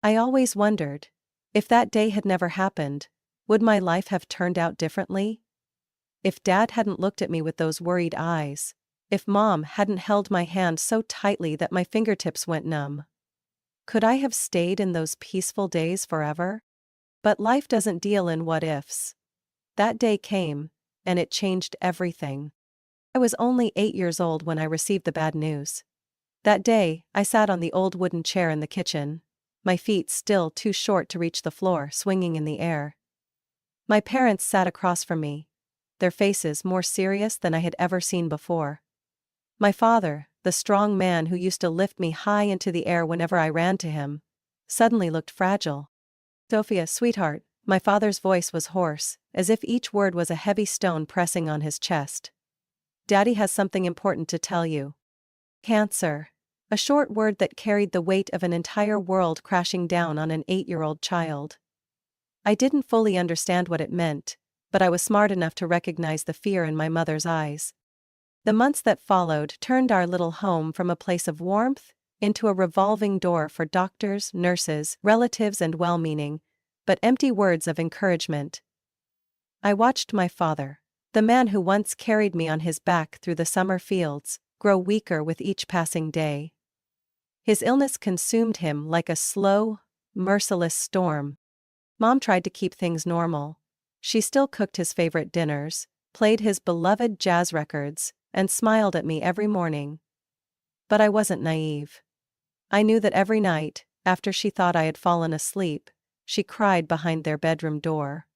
I always wondered, if that day had never happened, would my life have turned out differently? If Dad hadn't looked at me with those worried eyes, if Mom hadn't held my hand so tightly that my fingertips went numb, could I have stayed in those peaceful days forever? But life doesn't deal in what-ifs. That day came, and it changed everything. I was only 8 years old when I received the bad news. That day, I sat on the old wooden chair in the kitchen, my feet still too short to reach the floor, swinging in the air. My parents sat across from me, their faces more serious than I had ever seen before. My father, the strong man who used to lift me high into the air whenever I ran to him, suddenly looked fragile. "Sophia, sweetheart," my father's voice was hoarse, as if each word was a heavy stone pressing on his chest. "Daddy has something important to tell you." Cancer. A short word that carried the weight of an entire world crashing down on an 8-year-old child. I didn't fully understand what it meant, but I was smart enough to recognize the fear in my mother's eyes. The months that followed turned our little home from a place of warmth into a revolving door for doctors, nurses, relatives, and well-meaning, but empty words of encouragement. I watched my father, the man who once carried me on his back through the summer fields, grow weaker with each passing day. His illness consumed him like a slow, merciless storm. Mom tried to keep things normal. She still cooked his favorite dinners, played his beloved jazz records, and smiled at me every morning. But I wasn't naive. I knew that every night, after she thought I had fallen asleep, she cried behind their bedroom door.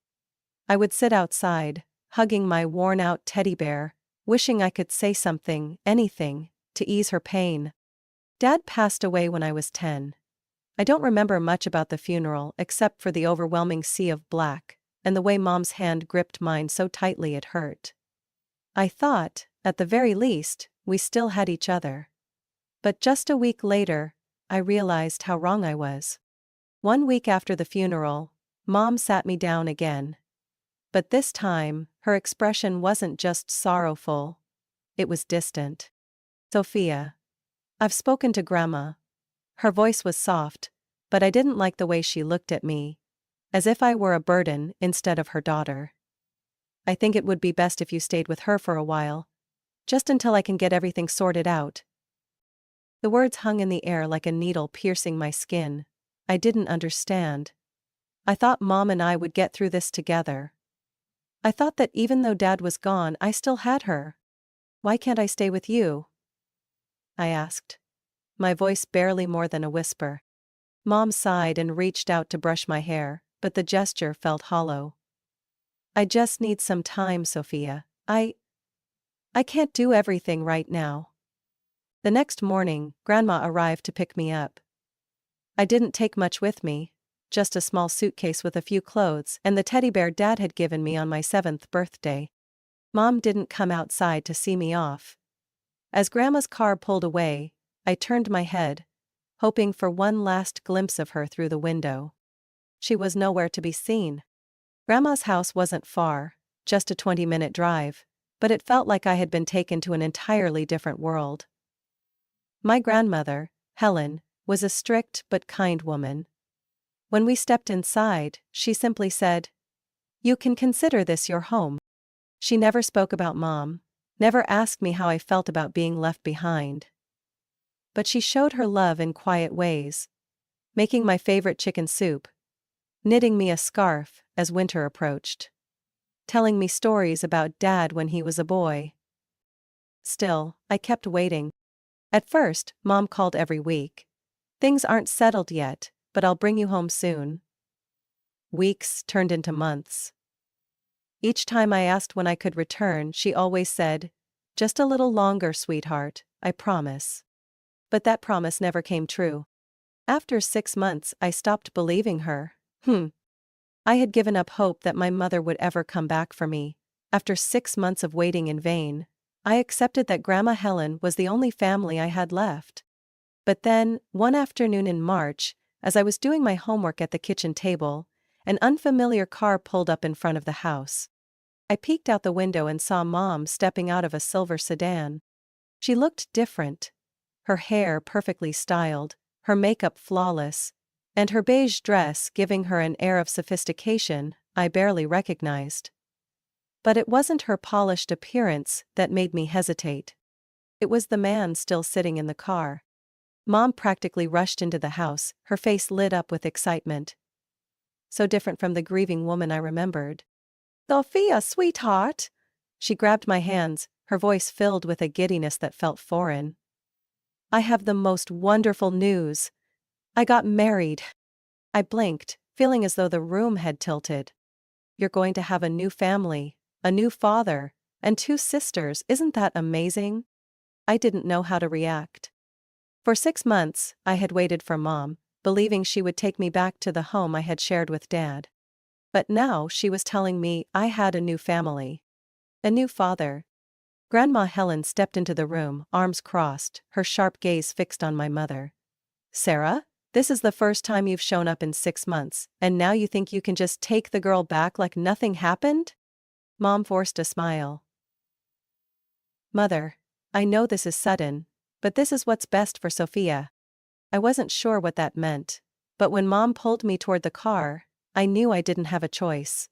I would sit outside, hugging my worn-out teddy bear, wishing I could say something, anything, to ease her pain. Dad passed away when I was 10. I don't remember much about the funeral except for the overwhelming sea of black, and the way Mom's hand gripped mine so tightly it hurt. I thought, at the very least, we still had each other. But just a week later, I realized how wrong I was. 1 week after the funeral, Mom sat me down again. But this time, her expression wasn't just sorrowful. It was distant. "Sophia, I've spoken to Grandma." Her voice was soft, but I didn't like the way she looked at me, as if I were a burden instead of her daughter. "I think it would be best if you stayed with her for a while, just until I can get everything sorted out." The words hung in the air like a needle piercing my skin. I didn't understand. I thought Mom and I would get through this together. I thought that even though Dad was gone, I still had her. "Why can't I stay with you?" I asked, my voice barely more than a whisper. Mom sighed and reached out to brush my hair, but the gesture felt hollow. "I just need some time, Sophia. I can't do everything right now." The next morning, Grandma arrived to pick me up. I didn't take much with me, just a small suitcase with a few clothes and the teddy bear Dad had given me on my 7th birthday. Mom didn't come outside to see me off. As Grandma's car pulled away, I turned my head, hoping for one last glimpse of her through the window. She was nowhere to be seen. Grandma's house wasn't far, just a 20-minute drive, but it felt like I had been taken to an entirely different world. My grandmother, Helen, was a strict but kind woman. When we stepped inside, she simply said, "You can consider this your home." She never spoke about Mom, never asked me how I felt about being left behind. But she showed her love in quiet ways, making my favorite chicken soup, knitting me a scarf as winter approached, telling me stories about Dad when he was a boy. Still, I kept waiting. At first, Mom called every week. "Things aren't settled yet, but I'll bring you home soon." Weeks turned into months. Each time I asked when I could return, she always said, "Just a little longer, sweetheart, I promise." But that promise never came true. After 6 months, I stopped believing her. I had given up hope that my mother would ever come back for me. After 6 months of waiting in vain, I accepted that Grandma Helen was the only family I had left. But then, one afternoon in March, as I was doing my homework at the kitchen table, an unfamiliar car pulled up in front of the house. I peeked out the window and saw Mom stepping out of a silver sedan. She looked different. Her hair perfectly styled, her makeup flawless, and her beige dress giving her an air of sophistication I barely recognized. But it wasn't her polished appearance that made me hesitate. It was the man still sitting in the car. Mom practically rushed into the house, her face lit up with excitement. So different from the grieving woman I remembered. "Sophia, sweetheart!" She grabbed my hands, her voice filled with a giddiness that felt foreign. "I have the most wonderful news. I got married." I blinked, feeling as though the room had tilted. "You're going to have a new family, a new father, and 2 sisters, isn't that amazing?" I didn't know how to react. For 6 months, I had waited for Mom, believing she would take me back to the home I had shared with Dad. But now she was telling me I had a new family. A new father. Grandma Helen stepped into the room, arms crossed, her sharp gaze fixed on my mother. "Sarah, this is the first time you've shown up in 6 months, and now you think you can just take the girl back like nothing happened?" Mom forced a smile. "Mother, I know this is sudden, but this is what's best for Sophia." I wasn't sure what that meant, but when Mom pulled me toward the car, I knew I didn't have a choice.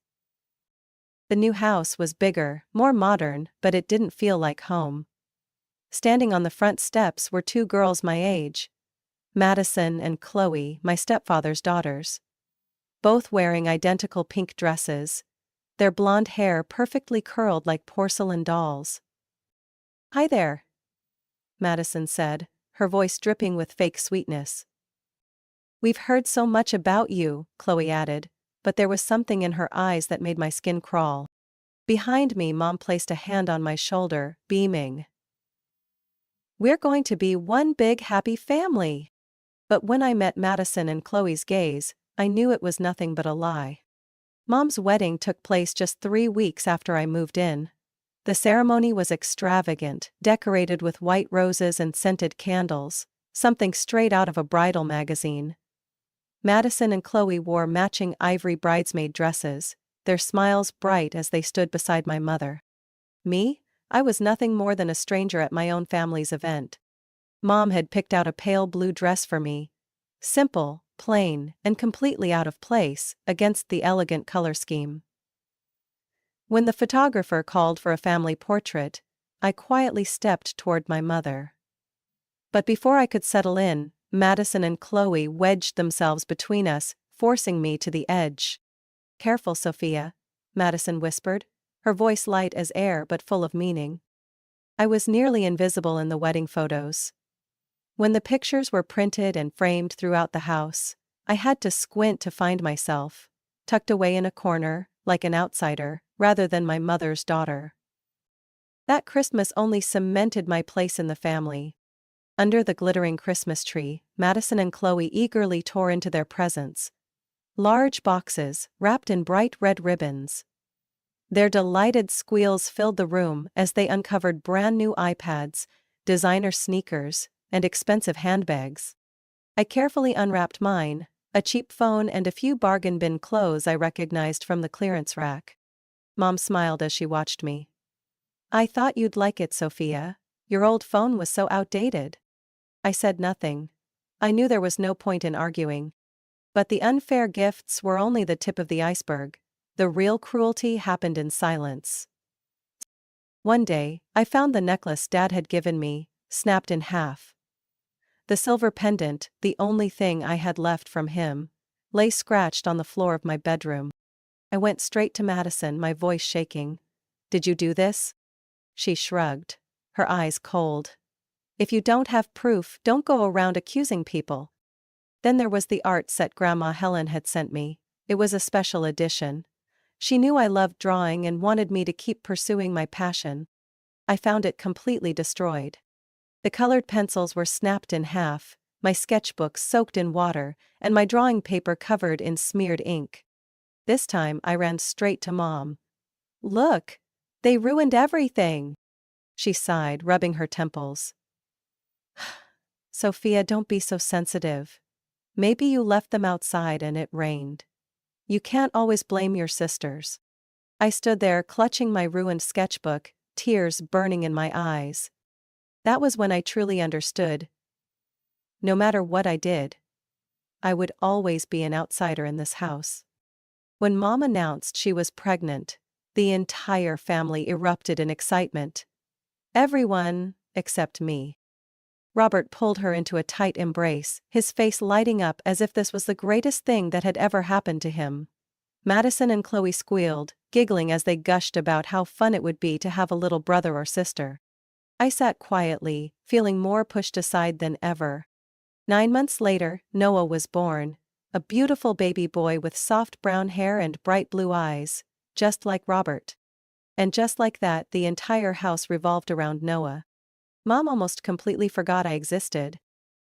The new house was bigger, more modern, but it didn't feel like home. Standing on the front steps were 2 girls my age, Madison and Chloe, my stepfather's daughters. Both wearing identical pink dresses, their blonde hair perfectly curled like porcelain dolls. "Hi there," Madison said, her voice dripping with fake sweetness. "We've heard so much about you," Chloe added, but there was something in her eyes that made my skin crawl. Behind me, Mom placed a hand on my shoulder, beaming. "We're going to be one big happy family." But when I met Madison and Chloe's gaze, I knew it was nothing but a lie. Mom's wedding took place just 3 weeks after I moved in. The ceremony was extravagant, decorated with white roses and scented candles, something straight out of a bridal magazine. Madison and Chloe wore matching ivory bridesmaid dresses, their smiles bright as they stood beside my mother. Me? I was nothing more than a stranger at my own family's event. Mom had picked out a pale blue dress for me. Simple, plain, and completely out of place against the elegant color scheme. When the photographer called for a family portrait, I quietly stepped toward my mother. But before I could settle in, Madison and Chloe wedged themselves between us, forcing me to the edge. "Careful, Sophia," Madison whispered, her voice light as air but full of meaning. I was nearly invisible in the wedding photos. When the pictures were printed and framed throughout the house, I had to squint to find myself, tucked away in a corner, like an outsider, rather than my mother's daughter. That Christmas only cemented my place in the family. Under the glittering Christmas tree, Madison and Chloe eagerly tore into their presents. Large boxes, wrapped in bright red ribbons. Their delighted squeals filled the room as they uncovered brand new iPads, designer sneakers, and expensive handbags. I carefully unwrapped mine, a cheap phone and a few bargain bin clothes I recognized from the clearance rack. Mom smiled as she watched me. "I thought you'd like it, Sophia. Your old phone was so outdated." I said nothing. I knew there was no point in arguing. But the unfair gifts were only the tip of the iceberg. The real cruelty happened in silence. One day, I found the necklace Dad had given me, snapped in half. The silver pendant, the only thing I had left from him, lay scratched on the floor of my bedroom. I went straight to Madison, my voice shaking. "Did you do this?" She shrugged, her eyes cold. "If you don't have proof, don't go around accusing people." Then there was the art set Grandma Helen had sent me. It was a special edition. She knew I loved drawing and wanted me to keep pursuing my passion. I found it completely destroyed. The colored pencils were snapped in half, my sketchbook soaked in water, and my drawing paper covered in smeared ink. This time I ran straight to Mom. "Look! They ruined everything!" She sighed, rubbing her temples. "Sophia, don't be so sensitive. Maybe you left them outside and it rained. You can't always blame your sisters." I stood there clutching my ruined sketchbook, tears burning in my eyes. That was when I truly understood. No matter what I did, I would always be an outsider in this house. When Mom announced she was pregnant, the entire family erupted in excitement. Everyone, except me. Robert pulled her into a tight embrace, his face lighting up as if this was the greatest thing that had ever happened to him. Madison and Chloe squealed, giggling as they gushed about how fun it would be to have a little brother or sister. I sat quietly, feeling more pushed aside than ever. 9 months later, Noah was born, a beautiful baby boy with soft brown hair and bright blue eyes, just like Robert. And just like that, the entire house revolved around Noah. Mom almost completely forgot I existed.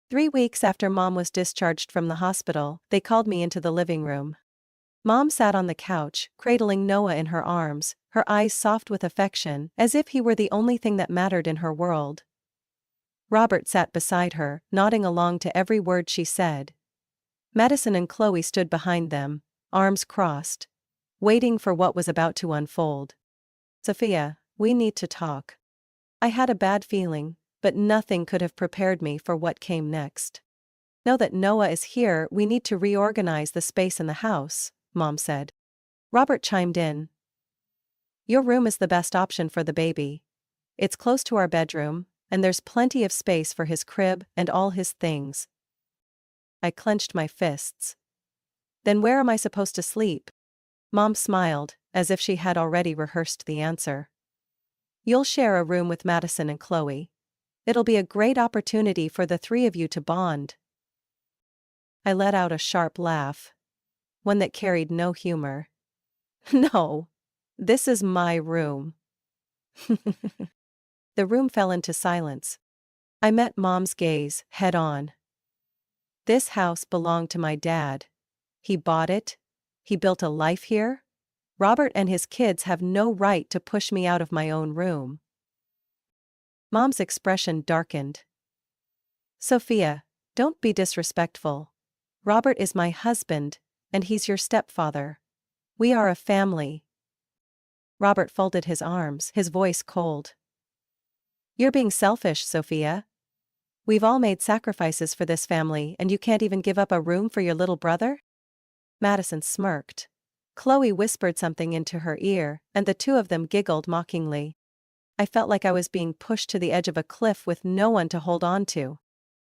3 weeks after Mom was discharged from the hospital, they called me into the living room. Mom sat on the couch, cradling Noah in her arms, her eyes soft with affection, as if he were the only thing that mattered in her world. Robert sat beside her, nodding along to every word she said. Madison and Chloe stood behind them, arms crossed, waiting for what was about to unfold. "Sophia, we need to talk." I had a bad feeling, but nothing could have prepared me for what came next. "Now that Noah is here, we need to reorganize the space in the house," Mom said. Robert chimed in. "Your room is the best option for the baby. It's close to our bedroom, and there's plenty of space for his crib and all his things." I clenched my fists. "Then where am I supposed to sleep?" Mom smiled, as if she had already rehearsed the answer. "You'll share a room with Madison and Chloe. It'll be a great opportunity for the three of you to bond." I let out a sharp laugh. One that carried no humor. "No. This is my room." The room fell into silence. I met Mom's gaze, head on. This house belonged to my dad. He bought it. He built a life here. Robert and his kids have no right to push me out of my own room. Mom's expression darkened. "Sophia, don't be disrespectful. Robert is my husband, and he's your stepfather. We are a family." Robert folded his arms, his voice cold. "You're being selfish, Sophia. We've all made sacrifices for this family, and you can't even give up a room for your little brother?" Madison smirked. Chloe whispered something into her ear, and the two of them giggled mockingly. I felt like I was being pushed to the edge of a cliff with no one to hold on to.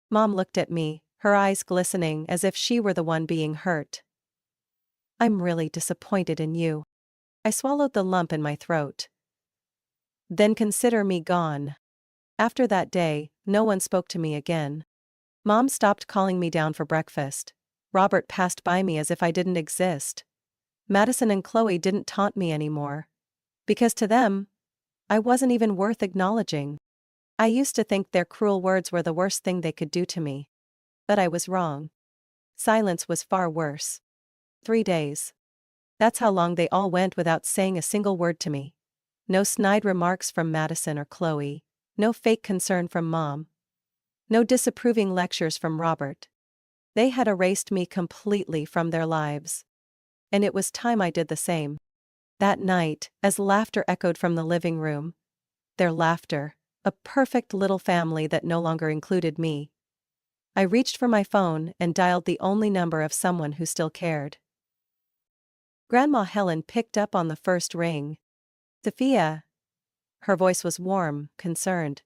Mom looked at me, her eyes glistening as if she were the one being hurt. "I'm really disappointed in you." I swallowed the lump in my throat. "Then consider me gone." After that day, no one spoke to me again. Mom stopped calling me down for breakfast. Robert passed by me as if I didn't exist. Madison and Chloe didn't taunt me anymore. Because to them, I wasn't even worth acknowledging. I used to think their cruel words were the worst thing they could do to me. But I was wrong. Silence was far worse. 3 days. That's how long they all went without saying a single word to me. No snide remarks from Madison or Chloe. No fake concern from Mom. No disapproving lectures from Robert. They had erased me completely from their lives. And it was time I did the same. That night, as laughter echoed from the living room, their laughter, a perfect little family that no longer included me, I reached for my phone and dialed the only number of someone who still cared. Grandma Helen picked up on the first ring. "Sophia." Her voice was warm, concerned.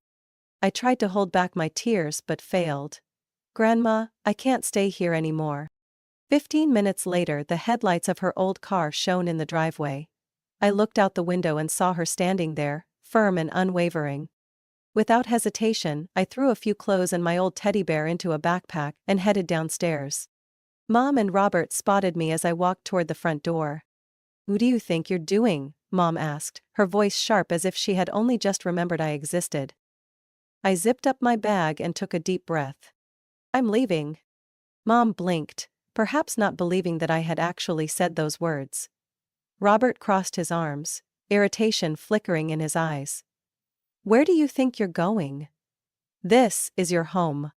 I tried to hold back my tears but failed. "Grandma, I can't stay here anymore." 15 minutes later, the headlights of her old car shone in the driveway. I looked out the window and saw her standing there, firm and unwavering. Without hesitation, I threw a few clothes and my old teddy bear into a backpack and headed downstairs. Mom and Robert spotted me as I walked toward the front door. "What do you think you're doing?" Mom asked, her voice sharp as if she had only just remembered I existed. I zipped up my bag and took a deep breath. "I'm leaving." Mom blinked, perhaps not believing that I had actually said those words. Robert crossed his arms, irritation flickering in his eyes. "Where do you think you're going? This is your home."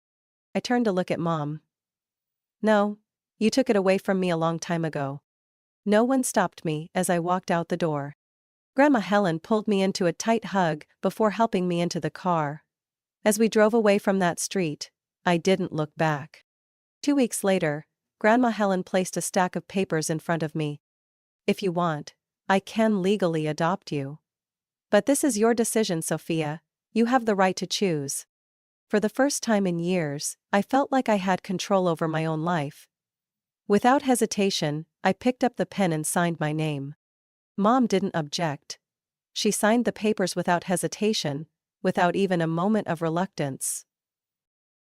I turned to look at Mom. "No, you took it away from me a long time ago." No one stopped me as I walked out the door. Grandma Helen pulled me into a tight hug before helping me into the car. As we drove away from that street, I didn't look back. 2 weeks later, Grandma Helen placed a stack of papers in front of me. If you want, I can legally adopt you. But this is your decision, Sophia. You have the right to choose. For the first time in years, I felt like I had control over my own life. Without hesitation, I picked up the pen and signed my name. Mom didn't object. She signed the papers without hesitation, without even a moment of reluctance.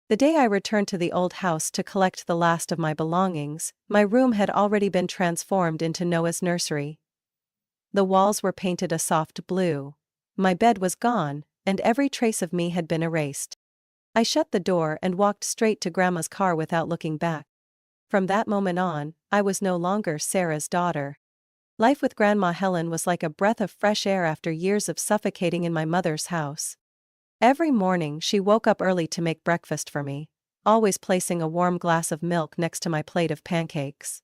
The day I returned to the old house to collect the last of my belongings, my room had already been transformed into Noah's nursery. The walls were painted a soft blue. My bed was gone, and every trace of me had been erased. I shut the door and walked straight to Grandma's car without looking back. From that moment on, I was no longer Sarah's daughter. Life with Grandma Helen was like a breath of fresh air after years of suffocating in my mother's house. Every morning she woke up early to make breakfast for me, always placing a warm glass of milk next to my plate of pancakes.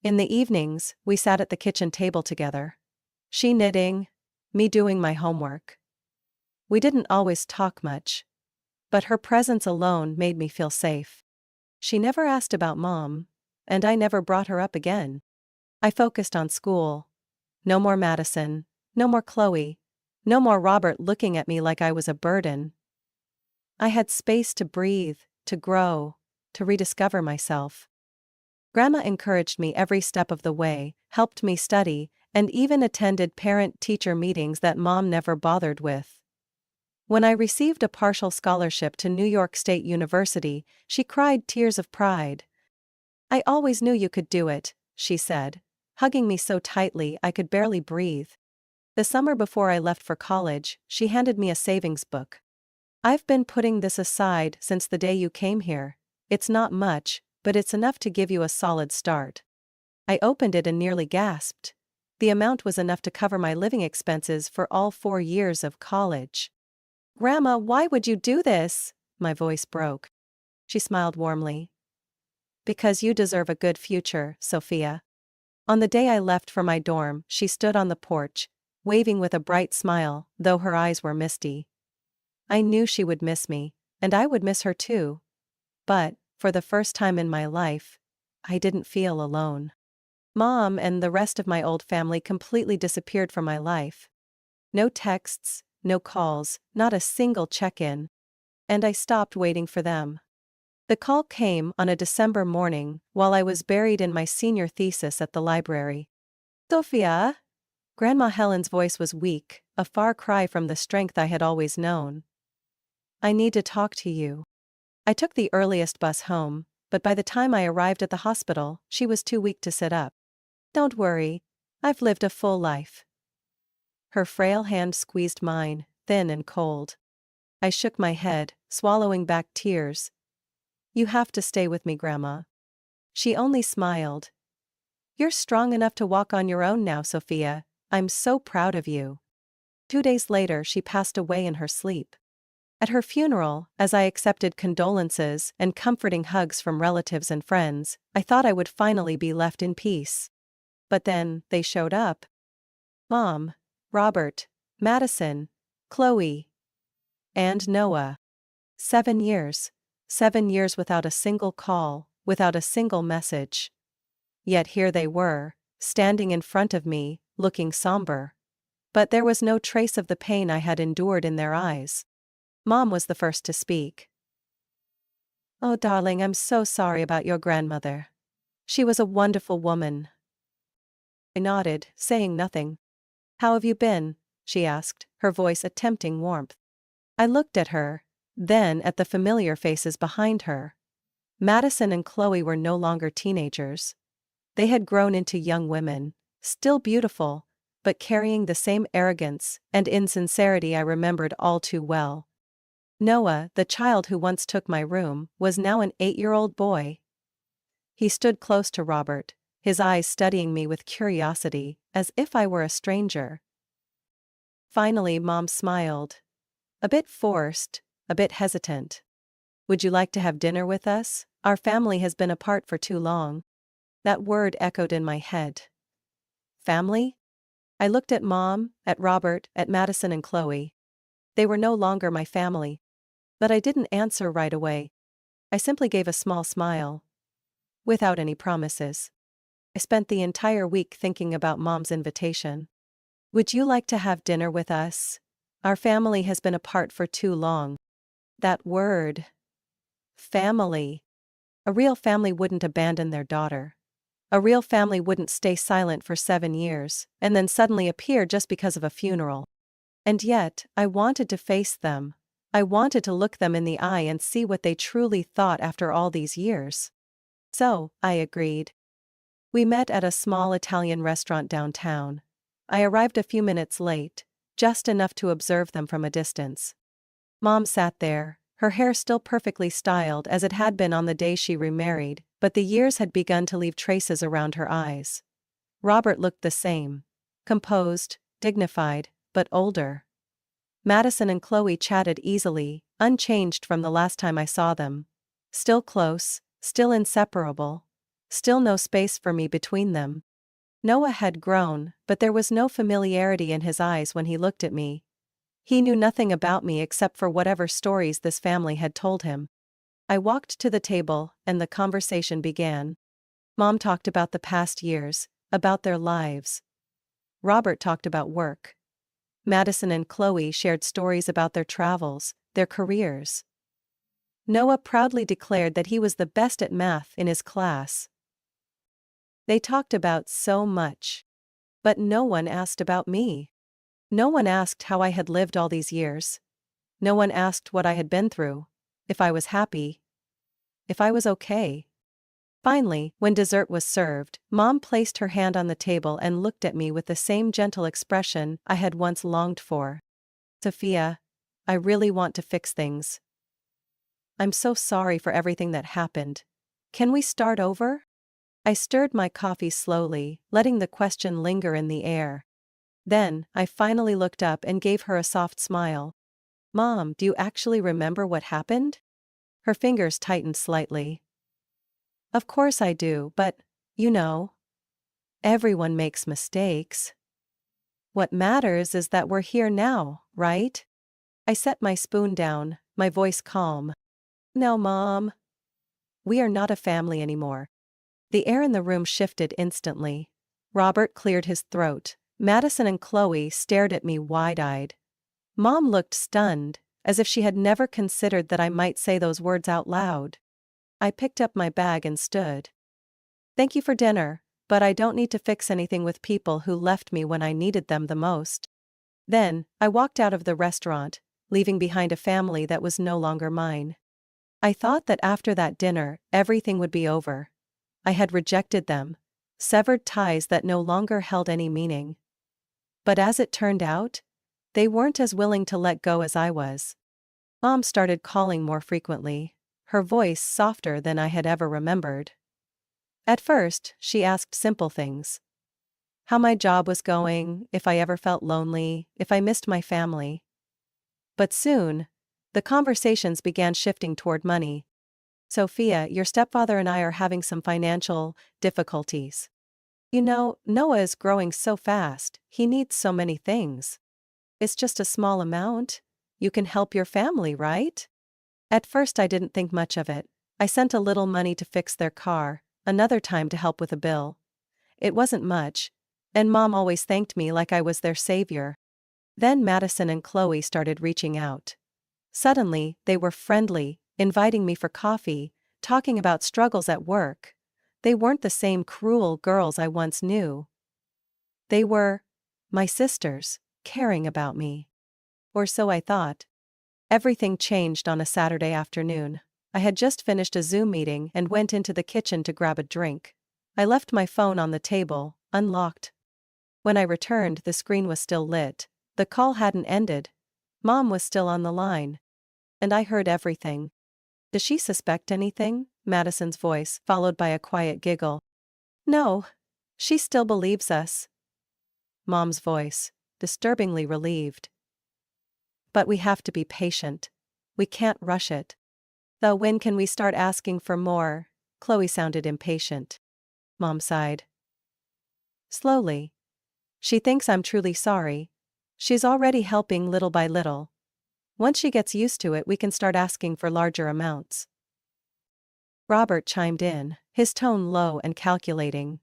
In the evenings, we sat at the kitchen table together. She knitting, me doing my homework. We didn't always talk much, but her presence alone made me feel safe. She never asked about Mom, and I never brought her up again. I focused on school. No more Madison, no more Chloe, no more Robert looking at me like I was a burden. I had space to breathe, to grow, to rediscover myself. Grandma encouraged me every step of the way, helped me study, and even attended parent-teacher meetings that Mom never bothered with. When I received a partial scholarship to New York State University, she cried tears of pride. "I always knew you could do it," she said, hugging me so tightly I could barely breathe. The summer before I left for college, she handed me a savings book. "I've been putting this aside since the day you came here. It's not much, but it's enough to give you a solid start." I opened it and nearly gasped. The amount was enough to cover my living expenses for all 4 years of college. "Grandma, why would you do this?" My voice broke. She smiled warmly. "Because you deserve a good future, Sophia." On the day I left for my dorm, she stood on the porch, waving with a bright smile, though her eyes were misty. I knew she would miss me, and I would miss her too. But, for the first time in my life, I didn't feel alone. Mom and the rest of my old family completely disappeared from my life. No texts, no calls, not a single check-in. And I stopped waiting for them. The call came on a December morning while I was buried in my senior thesis at the library. "Sophia?" Grandma Helen's voice was weak, a far cry from the strength I had always known. "I need to talk to you." I took the earliest bus home, but by the time I arrived at the hospital, she was too weak to sit up. "Don't worry. I've lived a full life." Her frail hand squeezed mine, thin and cold. I shook my head, swallowing back tears. "You have to stay with me, Grandma." She only smiled. "You're strong enough to walk on your own now, Sophia. I'm so proud of you." 2 days later she passed away in her sleep. At her funeral, as I accepted condolences and comforting hugs from relatives and friends, I thought I would finally be left in peace. But then, they showed up. Mom, Robert, Madison, Chloe, and Noah. 7 years. 7 years without a single call, without a single message. Yet here they were, standing in front of me, looking somber. But there was no trace of the pain I had endured in their eyes. Mom was the first to speak. "Oh, darling, I'm so sorry about your grandmother. She was a wonderful woman." I nodded, saying nothing. "How have you been?" she asked, her voice a tempting warmth. I looked at her, then at the familiar faces behind her. Madison and Chloe were no longer teenagers. They had grown into young women, still beautiful, but carrying the same arrogance and insincerity I remembered all too well. Noah, the child who once took my room, was now an 8-year-old boy. He stood close to Robert, his eyes studying me with curiosity, as if I were a stranger. Finally, Mom smiled. A bit forced, a bit hesitant. "Would you like to have dinner with us? Our family has been apart for too long." That word echoed in my head. Family? I looked at Mom, at Robert, at Madison and Chloe. They were no longer my family. But I didn't answer right away. I simply gave a small smile. without any promises. I spent the entire week thinking about Mom's invitation. Would you like to have dinner with us? Our family has been apart for too long. That word. Family. A real family wouldn't abandon their daughter. A real family wouldn't stay silent for 7 years, and then suddenly appear just because of a funeral. And yet, I wanted to face them. I wanted to look them in the eye and see what they truly thought after all these years. So, I agreed. We met at a small Italian restaurant downtown. I arrived a few minutes late, just enough to observe them from a distance. Mom sat there, her hair still perfectly styled as it had been on the day she remarried, but the years had begun to leave traces around her eyes. Robert looked the same. Composed, dignified, but older. Madison and Chloe chatted easily, unchanged from the last time I saw them. Still close, still inseparable. Still no space for me between them. Noah had grown, but there was no familiarity in his eyes when he looked at me. He knew nothing about me except for whatever stories this family had told him. I walked to the table, and the conversation began. Mom talked about the past years, about their lives. Robert talked about work. Madison and Chloe shared stories about their travels, their careers. Noah proudly declared that he was the best at math in his class. They talked about so much. But no one asked about me. No one asked how I had lived all these years. No one asked what I had been through, if I was happy, if I was okay. Finally, when dessert was served, Mom placed her hand on the table and looked at me with the same gentle expression I had once longed for. Sophia, I really want to fix things. I'm so sorry for everything that happened. Can we start over? I stirred my coffee slowly, letting the question linger in the air. Then, I finally looked up and gave her a soft smile. Mom, do you actually remember what happened? Her fingers tightened slightly. Of course I do, but, you know, everyone makes mistakes. What matters is that we're here now, right? I set my spoon down, my voice calm. No, Mom. We are not a family anymore. The air in the room shifted instantly. Robert cleared his throat. Madison and Chloe stared at me wide-eyed. Mom looked stunned, as if she had never considered that I might say those words out loud. I picked up my bag and stood. Thank you for dinner, but I don't need to fix anything with people who left me when I needed them the most. Then, I walked out of the restaurant, leaving behind a family that was no longer mine. I thought that after that dinner, everything would be over. I had rejected them, severed ties that no longer held any meaning. But as it turned out, they weren't as willing to let go as I was. Mom started calling more frequently, her voice softer than I had ever remembered. At first, she asked simple things. How my job was going, if I ever felt lonely, if I missed my family. But soon, the conversations began shifting toward money. Sophia, your stepfather and I are having some financial difficulties. You know, Noah is growing so fast, he needs so many things. It's just a small amount. You can help your family, right? At first I didn't think much of it. I sent a little money to fix their car, another time to help with a bill. It wasn't much, and Mom always thanked me like I was their savior. Then Madison and Chloe started reaching out. Suddenly, they were friendly, inviting me for coffee, talking about struggles at work. They weren't the same cruel girls I once knew. They were my sisters, caring about me. Or so I thought. Everything changed on a Saturday afternoon. I had just finished a Zoom meeting and went into the kitchen to grab a drink. I left my phone on the table, unlocked. When I returned, the screen was still lit. The call hadn't ended. Mom was still on the line. And I heard everything. Does she suspect anything? Madison's voice, followed by a quiet giggle. No. She still believes us. Mom's voice, disturbingly relieved. But we have to be patient. We can't rush it. Though when can we start asking for more? Chloe sounded impatient. Mom sighed. Slowly. She thinks I'm truly sorry. She's already helping little by little. Once she gets used to it, we can start asking for larger amounts. Robert chimed in, his tone low and calculating.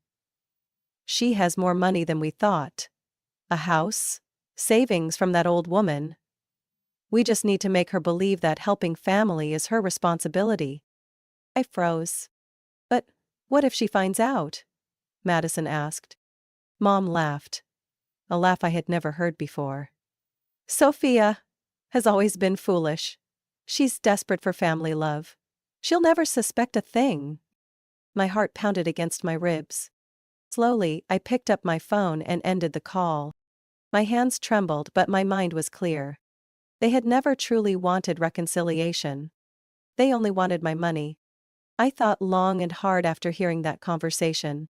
She has more money than we thought. A house? Savings from that old woman. We just need to make her believe that helping family is her responsibility. I froze. But what if she finds out? Madison asked. Mom laughed. A laugh I had never heard before. Sophia has always been foolish. She's desperate for family love. She'll never suspect a thing. My heart pounded against my ribs. Slowly, I picked up my phone and ended the call. My hands trembled, but my mind was clear. They had never truly wanted reconciliation. They only wanted my money. I thought long and hard after hearing that conversation.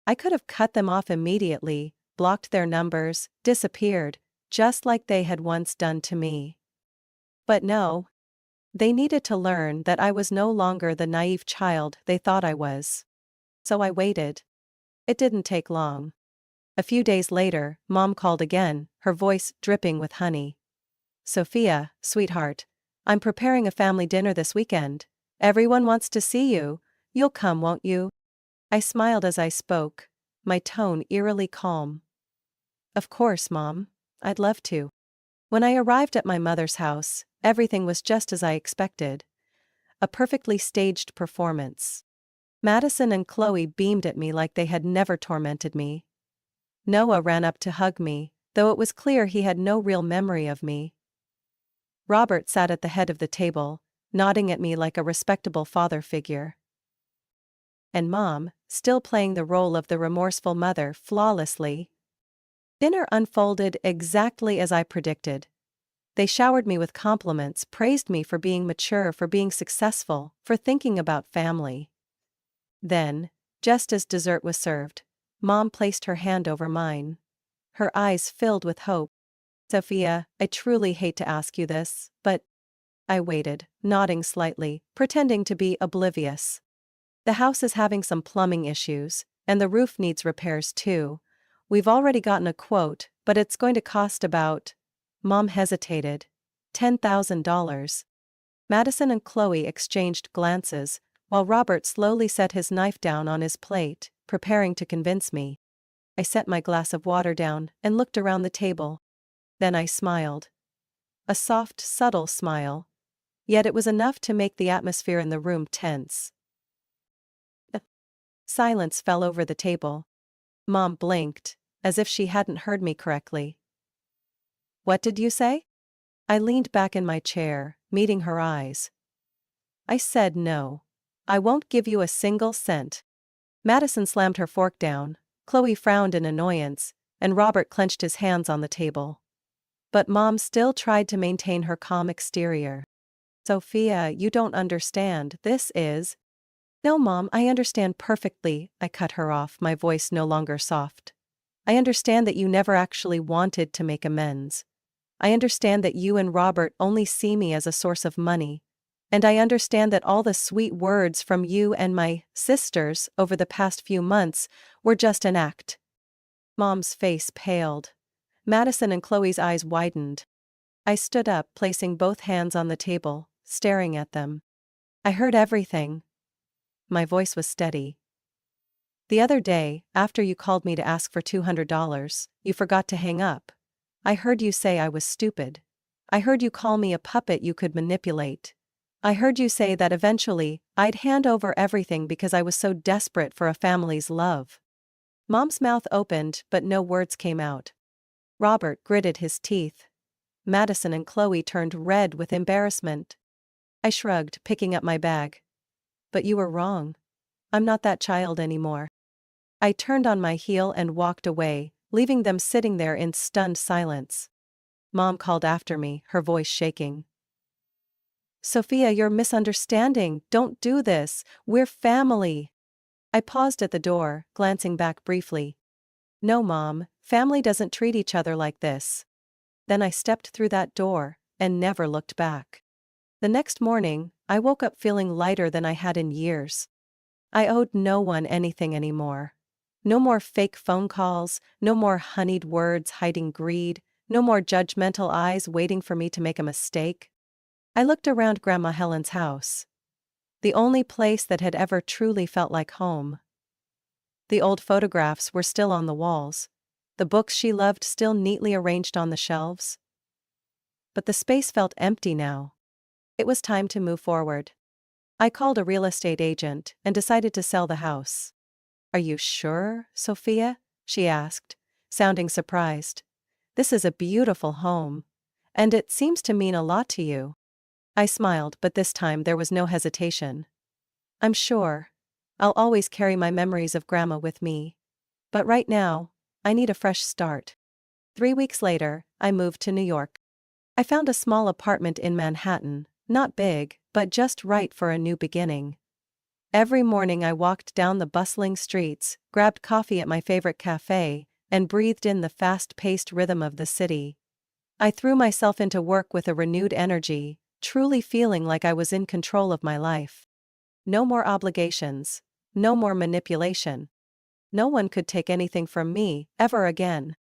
I could have cut them off immediately, blocked their numbers, disappeared, just like they had once done to me. But no. They needed to learn that I was no longer the naive child they thought I was. So I waited. It didn't take long. A few days later, Mom called again, her voice dripping with honey. Sophia, sweetheart, I'm preparing a family dinner this weekend. Everyone wants to see you. You'll come, won't you? I smiled as I spoke, my tone eerily calm. Of course, Mom. I'd love to. When I arrived at my mother's house, everything was just as I expected. A perfectly staged performance. Madison and Chloe beamed at me like they had never tormented me. Noah ran up to hug me, though it was clear he had no real memory of me. Robert sat at the head of the table, nodding at me like a respectable father figure. And Mom, still playing the role of the remorseful mother flawlessly. Dinner unfolded exactly as I predicted. They showered me with compliments, praised me for being mature, for being successful, for thinking about family. Then, just as dessert was served, Mom placed her hand over mine. Her eyes filled with hope. Sophia, I truly hate to ask you this, but... I waited, nodding slightly, pretending to be oblivious. The house is having some plumbing issues, and the roof needs repairs too. We've already gotten a quote, but it's going to cost about... Mom hesitated. $10,000. Madison and Chloe exchanged glances, while Robert slowly set his knife down on his plate, preparing to convince me. I set my glass of water down and looked around the table. Then I smiled. A soft, subtle smile. Yet it was enough to make the atmosphere in the room tense. Silence fell over the table. Mom blinked, as if she hadn't heard me correctly. What did you say? I leaned back in my chair, meeting her eyes. I said no. I won't give you a single cent. Madison slammed her fork down, Chloe frowned in annoyance, and Robert clenched his hands on the table. But Mom still tried to maintain her calm exterior. Sophia, you don't understand, this is... No, Mom, I understand perfectly, I cut her off, my voice no longer soft. I understand that you never actually wanted to make amends. I understand that you and Robert only see me as a source of money. And I understand that all the sweet words from you and my sisters over the past few months were just an act. Mom's face paled. Madison and Chloe's eyes widened. I stood up, placing both hands on the table, staring at them. I heard everything. My voice was steady. The other day, after you called me to ask for $200, you forgot to hang up. I heard you say I was stupid. I heard you call me a puppet you could manipulate. I heard you say that eventually, I'd hand over everything because I was so desperate for a family's love. Mom's mouth opened, but no words came out. Robert gritted his teeth. Madison and Chloe turned red with embarrassment. I shrugged, picking up my bag. But you were wrong. I'm not that child anymore. I turned on my heel and walked away, leaving them sitting there in stunned silence. Mom called after me, her voice shaking. Sophia, you're misunderstanding. Don't do this. We're family. I paused at the door, glancing back briefly. No, Mom, family doesn't treat each other like this. Then I stepped through that door, and never looked back. The next morning, I woke up feeling lighter than I had in years. I owed no one anything anymore. No more fake phone calls, no more honeyed words hiding greed, no more judgmental eyes waiting for me to make a mistake. I looked around Grandma Helen's house. The only place that had ever truly felt like home. The old photographs were still on the walls, the books she loved still neatly arranged on the shelves. But the space felt empty now. It was time to move forward. I called a real estate agent and decided to sell the house. "Are you sure, Sophia?" she asked, sounding surprised. "This is a beautiful home. And it seems to mean a lot to you." I smiled, but this time there was no hesitation. "I'm sure. I'll always carry my memories of Grandma with me. But right now, I need a fresh start." 3 weeks later, I moved to New York. I found a small apartment in Manhattan, not big, but just right for a new beginning. Every morning I walked down the bustling streets, grabbed coffee at my favorite cafe, and breathed in the fast-paced rhythm of the city. I threw myself into work with a renewed energy, truly feeling like I was in control of my life. No more obligations. No more manipulation. No one could take anything from me, ever again.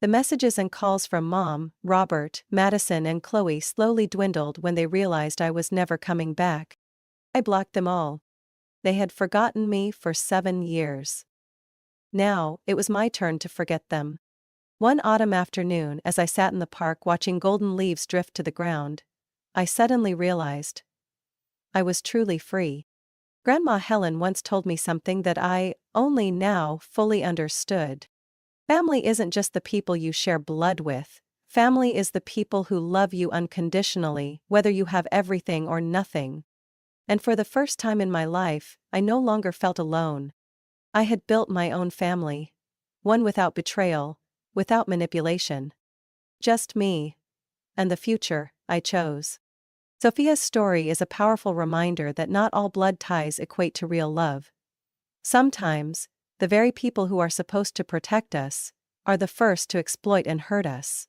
The messages and calls from Mom, Robert, Madison and Chloe slowly dwindled when they realized I was never coming back. I blocked them all. They had forgotten me for 7 years. Now, it was my turn to forget them. One autumn afternoon, as I sat in the park watching golden leaves drift to the ground, I suddenly realized I was truly free. Grandma Helen once told me something that I only now fully understood. Family isn't just the people you share blood with. Family is the people who love you unconditionally, whether you have everything or nothing. And for the first time in my life, I no longer felt alone. I had built my own family. One without betrayal, without manipulation. Just me. And the future I chose. Sophia's story is a powerful reminder that not all blood ties equate to real love. Sometimes, the very people who are supposed to protect us are the first to exploit and hurt us.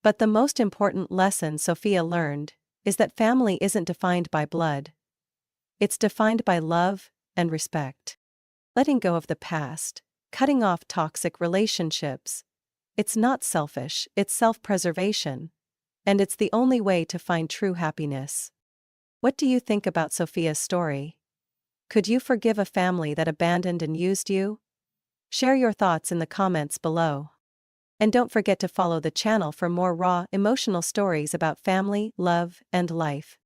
But the most important lesson Sophia learned is that family isn't defined by blood. It's defined by love and respect. Letting go of the past, cutting off toxic relationships. It's not selfish, it's self-preservation. And it's the only way to find true happiness. What do you think about Sophia's story? Could you forgive a family that abandoned and used you? Share your thoughts in the comments below. And don't forget to follow the channel for more raw, emotional stories about family, love, and life.